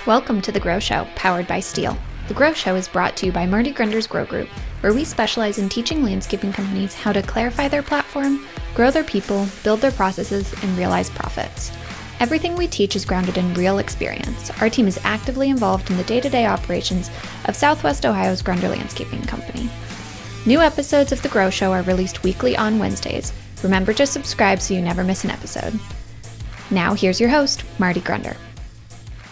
Welcome to The Grow Show, powered by Steel. The Grow Show is brought to you by Marty Grunder's Grow Group, where we specialize in teaching landscaping companies how to clarify their platform, grow their people, build their processes, and realize profits. Everything we teach is grounded in real experience. Our team is actively involved in the day-to-day operations of Southwest Ohio's Grunder Landscaping Company. New episodes of The Grow Show are released weekly on Wednesdays. Remember to subscribe so you never miss an episode. Now here's your host, Marty Grunder.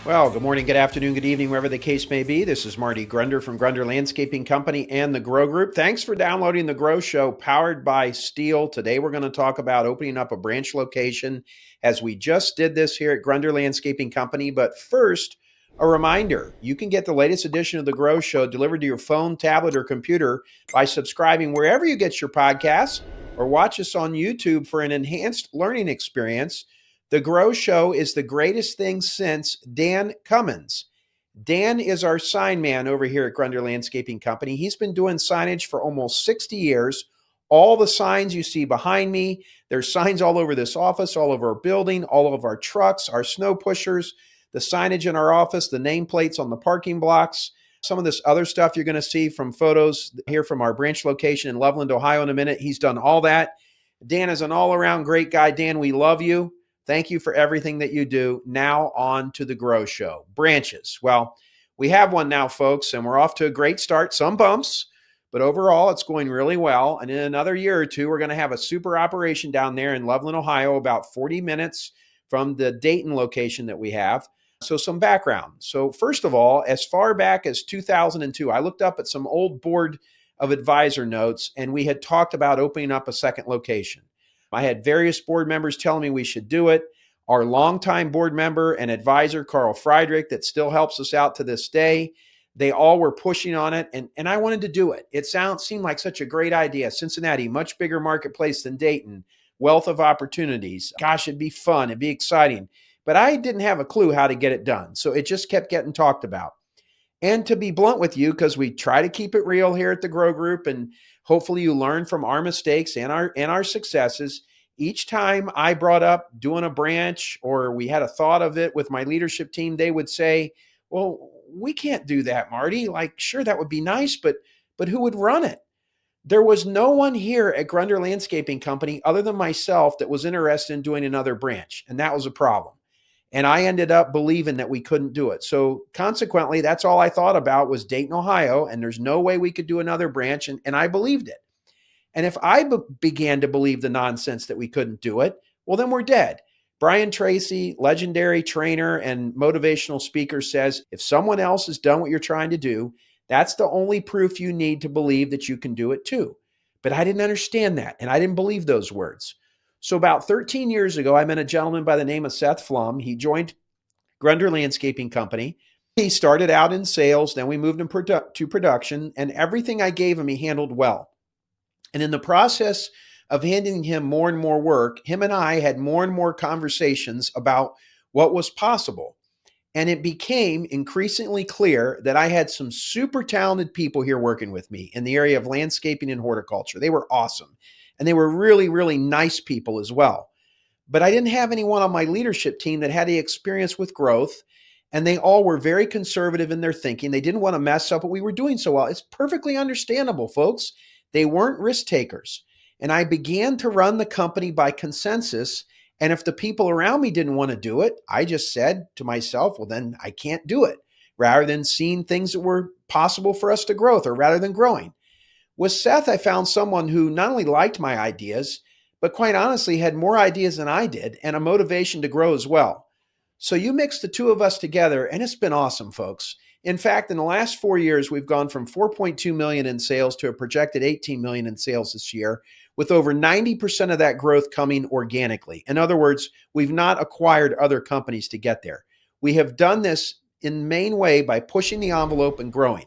Well, good morning, good afternoon, good evening, wherever the case may be. This is Marty Grunder from Grunder Landscaping Company and the Grow Group. Thanks for downloading the Grow Show, powered by Steel. Today we're going to talk about opening up a branch location, as we just did this here at Grunder Landscaping Company. But first, a reminder, you can get the latest edition of the Grow Show delivered to your phone, tablet, or computer by subscribing wherever you get your podcasts, or watch us on YouTube for an enhanced learning experience. The Grow Show is the greatest thing since Dan Cummins. Dan is our sign man over here at Grunder Landscaping Company. He's been doing signage for almost 60 years. All the signs you see behind me, there's signs all over this office, all over our building, all of our trucks, our snow pushers, the signage in our office, the nameplates on the parking blocks, some of this other stuff you're going to see from photos here from our branch location in Loveland, Ohio in a minute. He's done all that. Dan is an all-around great guy. Dan, we love you. Thank you for everything that you do. Now on to the Grow Show. Branches. Well, we have one now, folks, and we're off to a great start. Some bumps, but overall it's going really well. And in another year or two, we're going to have a super operation down there in Loveland, Ohio, about 40 minutes from the Dayton location that we have. So some background. So first of all, as far back as 2002, I looked up at some old board of advisor notes, and we had talked about opening up a second location. I had various board members telling me we should do it. Our longtime board member and advisor, Carl Friedrich, that still helps us out to this day, they all were pushing on it, and I wanted to do it. It seemed like such a great idea. Cincinnati, much bigger marketplace than Dayton, wealth of opportunities. Gosh, it'd be fun. It'd be exciting. But I didn't have a clue how to get it done, so it just kept getting talked about. And to be blunt with you, because we try to keep it real here at the Grow Group, and hopefully you learn from our mistakes and our successes. Each time I brought up doing a branch, or we had a thought of it with my leadership team, they would say, well, we can't do that, Marty. Like, sure, that would be nice, but who would run it? There was no one here at Grunder Landscaping Company other than myself that was interested in doing another branch, and that was a problem. And I ended up believing that we couldn't do it. So consequently, that's all I thought about was Dayton, Ohio, and there's no way we could do another branch, and I believed it. And if I began to believe the nonsense that we couldn't do it, well, then we're dead. Brian Tracy, legendary trainer and motivational speaker, says, if someone else has done what you're trying to do, that's the only proof you need to believe that you can do it too. But I didn't understand that, and I didn't believe those words. So about 13 years ago, I met a gentleman by the name of Seth Pflum. He joined Grunder Landscaping Company. He started out in sales, then we moved him to production, and everything I gave him, he handled well. And in the process of handing him more and more work, him and I had more and more conversations about what was possible. And it became increasingly clear that I had some super talented people here working with me in the area of landscaping and horticulture. They were awesome. And they were really, really nice people as well. But I didn't have anyone on my leadership team that had the experience with growth. And they all were very conservative in their thinking. They didn't want to mess up what we were doing so well. It's perfectly understandable, folks. They weren't risk takers. And I began to run the company by consensus. And if the people around me didn't want to do it, I just said to myself, well, then I can't do it, rather than seeing things that were possible for us to grow, or rather than growing. With Seth, I found someone who not only liked my ideas, but quite honestly had more ideas than I did and a motivation to grow as well. So you mix the two of us together, and it's been awesome, folks. In fact, in the last 4 years, we've gone from $4.2 million in sales to a projected $18 million in sales this year, with over 90% of that growth coming organically. In other words, we've not acquired other companies to get there. We have done this in the main way by pushing the envelope and growing.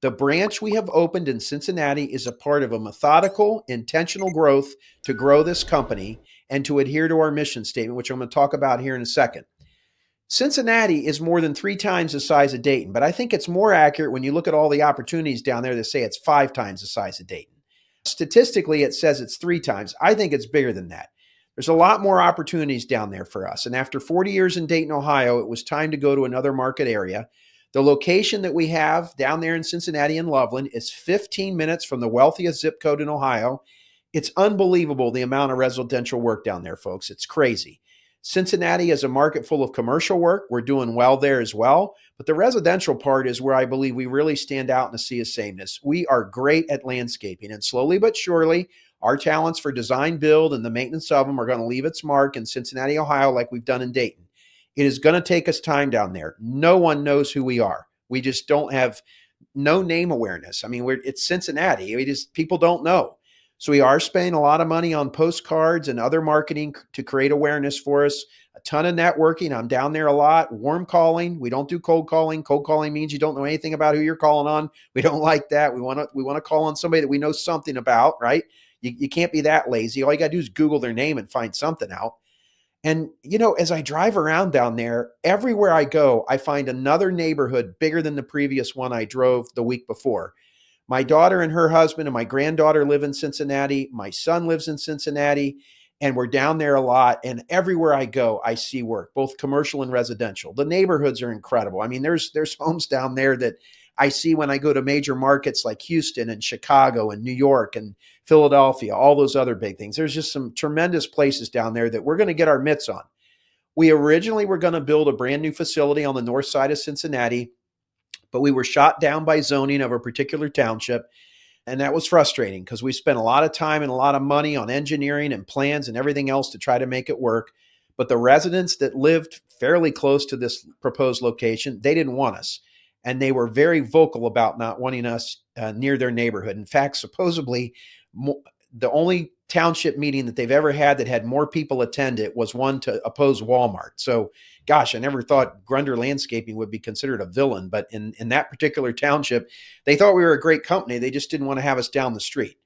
The branch we have opened in Cincinnati is a part of a methodical, intentional growth to grow this company and to adhere to our mission statement, which I'm going to talk about here in a second. Cincinnati is more than 3 times the size of Dayton, but I think it's more accurate when you look at all the opportunities down there to say it's 5 times the size of Dayton. Statistically, it says it's 3 times. I think it's bigger than that. There's a lot more opportunities down there for us. And after 40 years in Dayton, Ohio, it was time to go to another market area. The location that we have down there in Cincinnati and Loveland is 15 minutes from the wealthiest zip code in Ohio. It's unbelievable the amount of residential work down there, folks. It's crazy. Cincinnati is a market full of commercial work. We're doing well there as well. But the residential part is where I believe we really stand out in a sea of sameness. We are great at landscaping, and slowly but surely, our talents for design, build, and the maintenance of them are going to leave its mark in Cincinnati, Ohio, like we've done in Dayton. It is going to take us time down there. No one knows who we are. We just don't have no name awareness. I mean, it's Cincinnati. People don't know. So we are spending a lot of money on postcards and other marketing to create awareness for us. A ton of networking. I'm down there a lot. Warm calling. We don't do cold calling. Cold calling means you don't know anything about who you're calling on. We don't like that. We want to call on somebody that we know something about, right? You can't be that lazy. All you got to do is Google their name and find something out. And, as I drive around down there, everywhere I go, I find another neighborhood bigger than the previous one I drove the week before. My daughter and her husband and my granddaughter live in Cincinnati. My son lives in Cincinnati, and we're down there a lot. And everywhere I go, I see work, both commercial and residential. The neighborhoods are incredible. I mean, there's homes down there that I see when I go to major markets like Houston and Chicago and New York and Philadelphia, all those other big things. There's just some tremendous places down there that we're going to get our mitts on. We originally were going to build a brand new facility on the north side of Cincinnati, but we were shot down by zoning of a particular township. And that was frustrating because we spent a lot of time and a lot of money on engineering and plans and everything else to try to make it work. But the residents that lived fairly close to this proposed location, they didn't want us. And they were very vocal about not wanting us near their neighborhood. In fact, supposedly, the only township meeting that they've ever had that had more people attend it was one to oppose Walmart. So, gosh, I never thought Grunder Landscaping would be considered a villain. But in that particular township, they thought we were a great company. They just didn't want to have us down the street.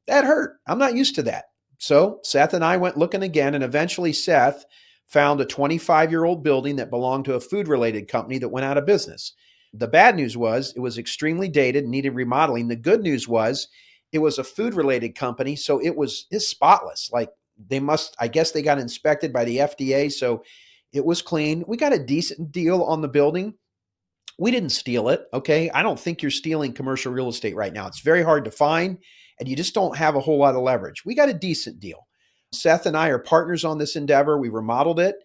That hurt. I'm not used to that. So Seth and I went looking again, and eventually Seth found a 25-year-old building that belonged to a food-related company that went out of business. The bad news was it was extremely dated, needed remodeling. The good news was it was a food-related company, so it's spotless. Like I guess they got inspected by the FDA, so it was clean. We got a decent deal on the building. We didn't steal it, okay? I don't think you're stealing commercial real estate right now. It's very hard to find, and you just don't have a whole lot of leverage. We got a decent deal. Seth and I are partners on this endeavor. We remodeled it,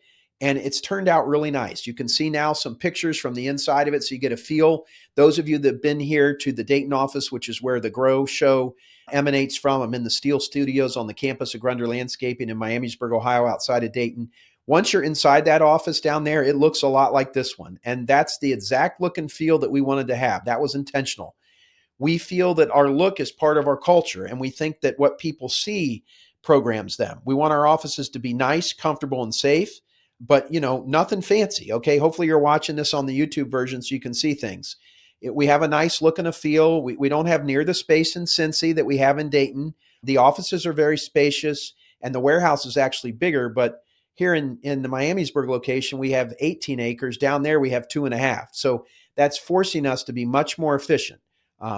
and it's turned out really nice. You can see now some pictures from the inside of it, so you get a feel. Those of you that have been here to the Dayton office, which is where the Grow Show emanates from, I'm in the Steel Studios on the campus of Grunder Landscaping in Miamisburg, Ohio, outside of Dayton. Once you're inside that office down there, it looks a lot like this one. And that's the exact look and feel that we wanted to have. That was intentional. We feel that our look is part of our culture, and we think that what people see programs them. We want our offices to be nice, comfortable, and safe, but nothing fancy. Okay. Hopefully you're watching this on the YouTube version so you can see things. We have a nice look and a feel. We don't have near the space in Cincy that we have in Dayton. The offices are very spacious, and the warehouse is actually bigger, but here in the Miamisburg location, we have 18 acres. Down there, we have 2.5. So that's forcing us to be much more efficient.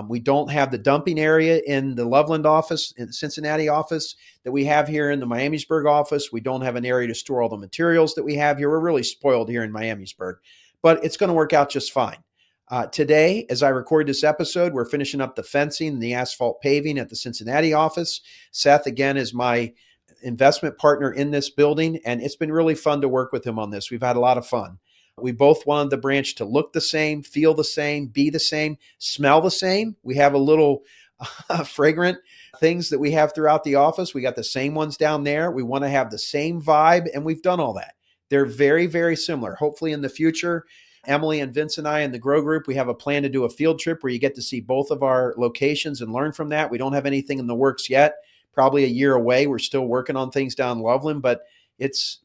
We don't have the dumping area in the Loveland office, in the Cincinnati office that we have here in the Miamisburg office. We don't have an area to store all the materials that we have here. We're really spoiled here in Miamisburg, but it's going to work out just fine. Today, as I record this episode, we're finishing up the fencing and the asphalt paving at the Cincinnati office. Seth, again, is my investment partner in this building, and it's been really fun to work with him on this. We've had a lot of fun. We both wanted the branch to look the same, feel the same, be the same, smell the same. We have a little fragrant things that we have throughout the office. We got the same ones down there. We want to have the same vibe, and we've done all that. They're very, very similar. Hopefully in the future, Emily and Vince and I in the Grow Group, we have a plan to do a field trip where you get to see both of our locations and learn from that. We don't have anything in the works yet, probably a year away. We're still working on things down in Loveland, but it's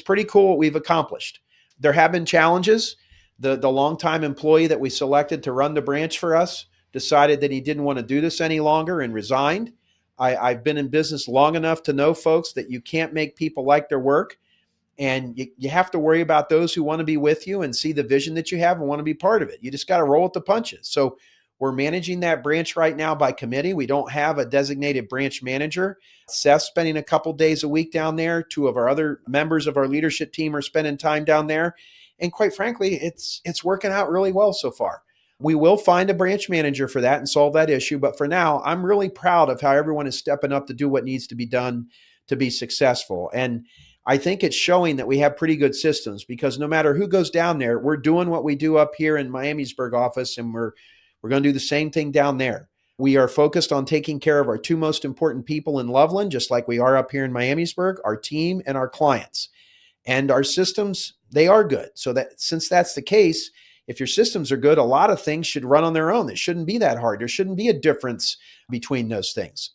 pretty cool what we've accomplished. There have been challenges. The longtime employee that we selected to run the branch for us decided that he didn't want to do this any longer and resigned. I've been in business long enough to know, folks, that you can't make people like their work. And you have to worry about those who want to be with you and see the vision that you have and want to be part of it. You just got to roll with the punches. So We're managing that branch right now by committee. We don't have a designated branch manager. Seth's spending a couple days a week down there. Two of our other members of our leadership team are spending time down there. And quite frankly, it's working out really well so far. We will find a branch manager for that and solve that issue. But for now, I'm really proud of how everyone is stepping up to do what needs to be done to be successful. And I think it's showing that we have pretty good systems, because no matter who goes down there, we're doing what we do up here in Miamisburg office, and we're going to do the same thing down there. We are focused on taking care of our two most important people in Loveland, just like we are up here in Miamisburg, our team and our clients. And our systems, they are good. So that since that's the case, if your systems are good, a lot of things should run on their own. It shouldn't be that hard. There shouldn't be a difference between those things.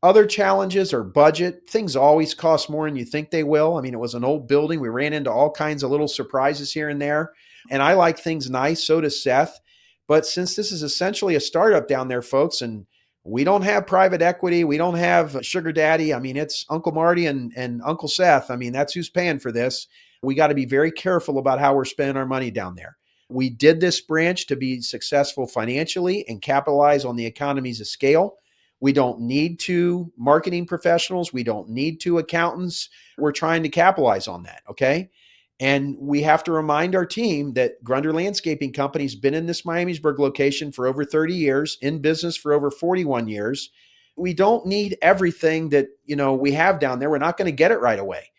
Other challenges are budget. Things always cost more than you think they will. I mean, it was an old building. We ran into all kinds of little surprises here and there. And I like things nice. So does Seth. But since this is essentially a startup down there, folks, and we don't have private equity, we don't have sugar daddy. I mean, it's Uncle Marty and Uncle Seth. I mean, that's who's paying for this. We got to be very careful about how we're spending our money down there. We did this branch to be successful financially and capitalize on the economies of scale. We don't need two marketing professionals. We don't need two accountants. We're trying to capitalize on that, okay? And we have to remind our team that Grunder Landscaping Company has been in this Miamisburg location for over 30 years, in business for over 41 years. We don't need everything that, we have down there. We're not going to get it right away.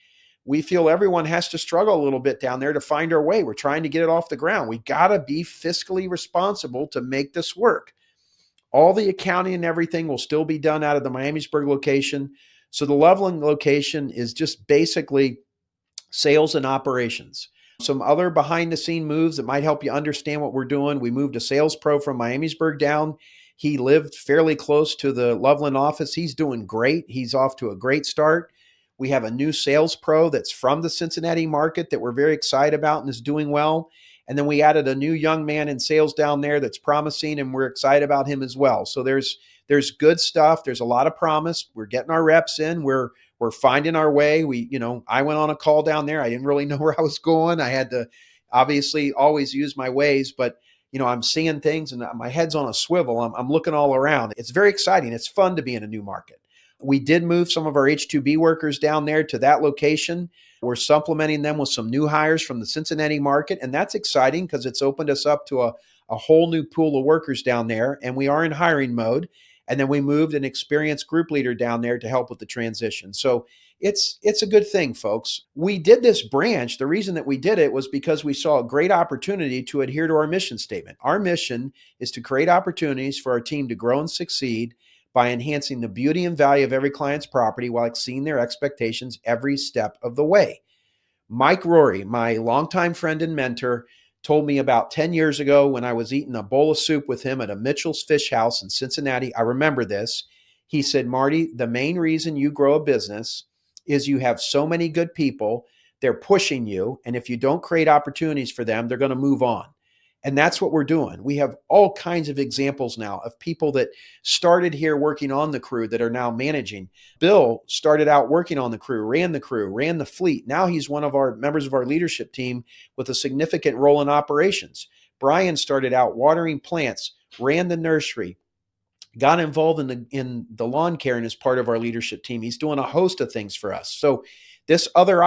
We feel everyone has to struggle a little bit down there to find our way. We're trying to get it off the ground. We got to be fiscally responsible to make this work. All the accounting and everything will still be done out of the Miamisburg location. So the Loveland location is just basically sales and operations. Some other behind the scene moves that might help you understand what we're doing. We moved a sales pro from Miamisburg down. He lived fairly close to the Loveland office. He's doing great. He's off to a great start. We have a new sales pro that's from the Cincinnati market that we're very excited about and is doing well. And then we added a new young man in sales down there that's promising, and we're excited about him as well. So there's good stuff. There's a lot of promise. We're getting our reps in. We're finding our way. I went on a call down there. I didn't really know where I was going. I had to obviously always use my ways, but I'm seeing things and my head's on a swivel. I'm looking all around. It's very exciting. It's fun to be in a new market. We did move some of our H-2B workers down there to that location. We're supplementing them with some new hires from the Cincinnati market, and that's exciting because it's opened us up to a whole new pool of workers down there, and we are in hiring mode. And then we moved an experienced group leader down there to help with the transition. So it's a good thing, folks. We did this branch. The reason that we did it was because we saw a great opportunity to adhere to our mission statement. Our mission is to create opportunities for our team to grow and succeed by enhancing the beauty and value of every client's property while exceeding their expectations every step of the way. Mike Rory, my longtime friend and mentor, told me about 10 years ago when I was eating a bowl of soup with him at a Mitchell's Fish House in Cincinnati. I remember this. He said, Marty, the main reason you grow a business is you have so many good people. They're pushing you. And if you don't create opportunities for them, they're going to move on. And that's what we're doing. We have all kinds of examples now of people that started here working on the crew that are now managing. Bill started out working on the crew, ran the fleet. Now he's one of our members of our leadership team with a significant role in operations. Brian started out watering plants, ran the nursery, got involved in the lawn care and is part of our leadership team. He's doing a host of things for us. So this other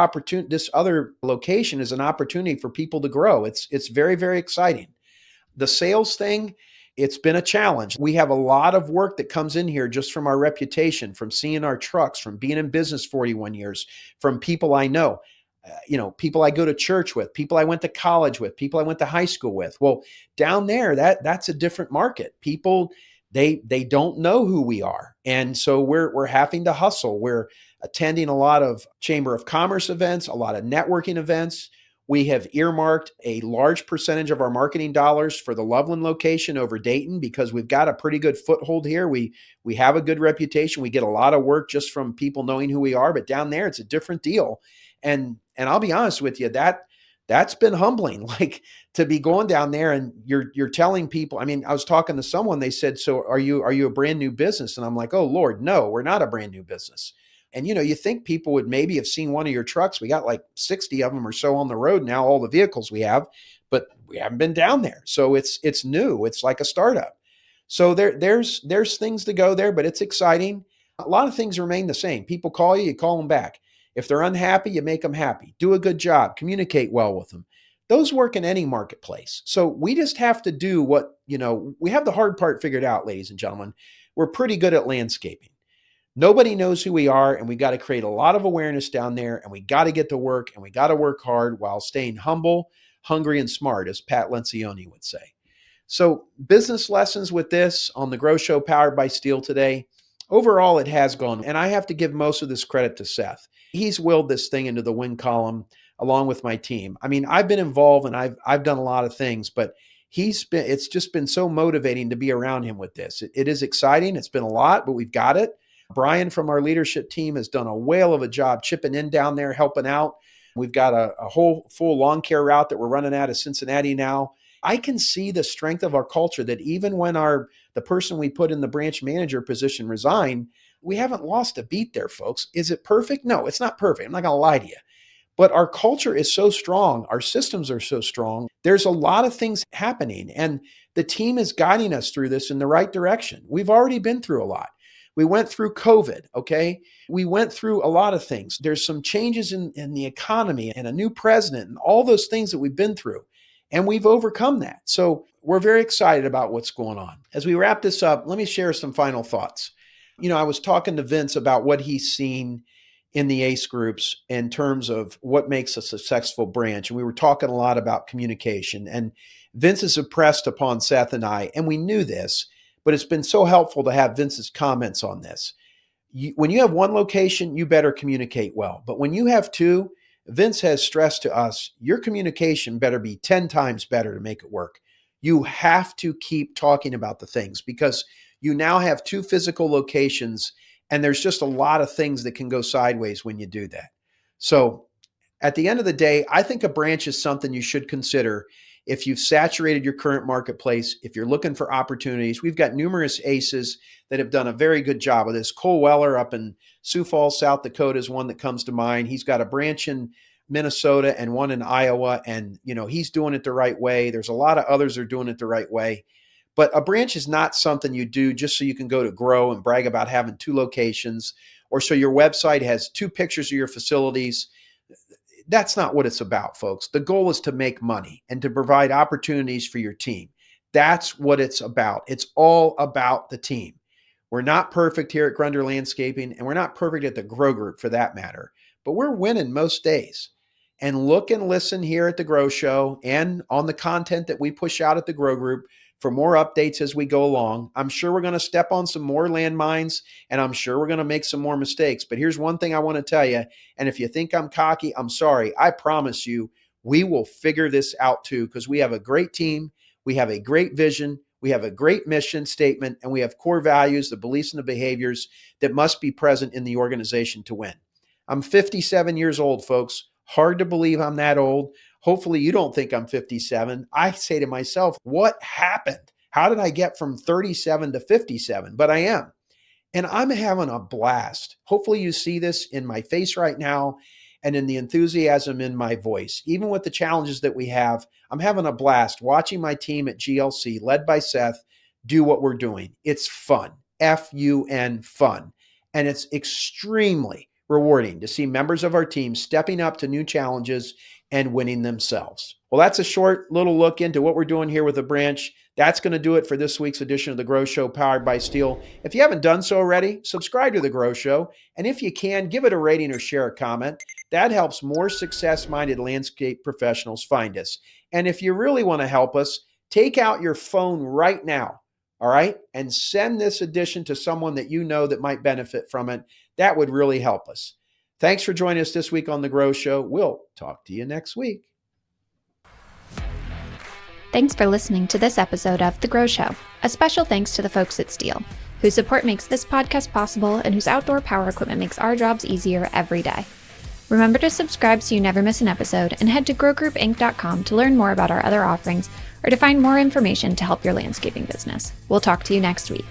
location is an opportunity for people to grow. It's very, very exciting. The sales thing, it's been a challenge. We have a lot of work that comes in here just from our reputation, from seeing our trucks, from being in business 41 years, from people I know, people I go to church with, people I went to college with, people I went to high school with. Well, down there, that's a different market. People, they don't know who we are. And so we're having to hustle. We're attending a lot of Chamber of Commerce events, a lot of networking events. We have earmarked a large percentage of our marketing dollars for the Loveland location over Dayton because we've got a pretty good foothold here. We have a good reputation. We get a lot of work just from people knowing who we are, but down there it's a different deal. And I'll be honest with you, that's been humbling, like to be going down there and you're telling people. I mean, I was talking to someone, they said, so are you a brand new business? And I'm like, oh Lord, no, we're not a brand new business. And, you think people would maybe have seen one of your trucks. We got like 60 of them or so on the road now, all the vehicles we have, but we haven't been down there. So it's new. It's like a startup. So there's things to go there, but it's exciting. A lot of things remain the same. People call you, you call them back. If they're unhappy, you make them happy. Do a good job. Communicate well with them. Those work in any marketplace. So we just have to do what, we have the hard part figured out, ladies and gentlemen. We're pretty good at landscaping. Nobody knows who we are, and we got to create a lot of awareness down there, and we got to get to work, and we got to work hard while staying humble, hungry, and smart, as Pat Lencioni would say. So business lessons with this on the Grow Show powered by Steel today. Overall, it has gone, and I have to give most of this credit to Seth. He's willed this thing into the win column along with my team. I mean, I've been involved and I've done a lot of things, but it's just been so motivating to be around him with this. It is exciting. It's been a lot, but we've got it. Brian from our leadership team has done a whale of a job chipping in down there, helping out. We've got a whole full lawn care route that we're running out of Cincinnati now. I can see the strength of our culture that even when the person we put in the branch manager position resigned, we haven't lost a beat there, folks. Is it perfect? No, it's not perfect. I'm not going to lie to you. But our culture is so strong. Our systems are so strong. There's a lot of things happening, and the team is guiding us through this in the right direction. We've already been through a lot. We went through COVID, okay? We went through a lot of things. There's some changes in the economy and a new president and all those things that we've been through. And we've overcome that. So we're very excited about what's going on. As we wrap this up, let me share some final thoughts. I was talking to Vince about what he's seen in the ACE groups in terms of what makes a successful branch. And we were talking a lot about communication. And Vince is impressed upon Seth and I, and we knew this, but it's been so helpful to have Vince's comments on this. When you have one location, you better communicate well. But when you have two, Vince has stressed to us, your communication better be 10 times better to make it work. You have to keep talking about the things because you now have two physical locations, and there's just a lot of things that can go sideways when you do that. So at the end of the day, I think a branch is something you should consider if you've saturated your current marketplace, if you're looking for opportunities. We've got numerous ACEs that have done a very good job of this. Cole Weller up in Sioux Falls, South Dakota is one that comes to mind. He's got a branch in Minnesota and one in Iowa, and he's doing it the right way. There's a lot of others that are doing it the right way. But a branch is not something you do just so you can go to Grow and brag about having two locations, or so your website has two pictures of your facilities. That's not what it's about, folks. The goal is to make money and to provide opportunities for your team. That's what it's about. It's all about the team. We're not perfect here at Grunder Landscaping, and we're not perfect at the Grow Group for that matter, but we're winning most days. And look and listen here at the Grow Show and on the content that we push out at the Grow Group for more updates as we go along. I'm sure we're going to step on some more landmines, and I'm sure we're going to make some more mistakes. But here's one thing I want to tell you, and if you think I'm cocky, I'm sorry. I promise you, we will figure this out too, because we have a great team, we have a great vision, we have a great mission statement, and we have core values, the beliefs and the behaviors that must be present in the organization to win. I'm 57 years old, folks. Hard to believe I'm that old. Hopefully you don't think I'm 57. I say to myself, what happened? How did I get from 37 to 57? But I am. And I'm having a blast. Hopefully you see this in my face right now and in the enthusiasm in my voice. Even with the challenges that we have, I'm having a blast watching my team at GLC, led by Seth, do what we're doing. It's fun. F-U-N, fun. And it's extremely rewarding to see members of our team stepping up to new challenges and winning themselves. Well, that's a short little look into what we're doing here with the branch. That's going to do it for this week's edition of the Grow Show powered by Steel. If you haven't done so already, subscribe to the Grow Show. And if you can, give it a rating or share a comment. That helps more success-minded landscape professionals find us. And if you really want to help us, take out your phone right now, all right, and send this edition to someone that you know that might benefit from it. That would really help us. Thanks for joining us this week on The Grow Show. We'll talk to you next week. Thanks for listening to this episode of The Grow Show. A special thanks to the folks at Steel, whose support makes this podcast possible and whose outdoor power equipment makes our jobs easier every day. Remember to subscribe so you never miss an episode, and head to growgroupinc.com to learn more about our other offerings or to find more information to help your landscaping business. We'll talk to you next week.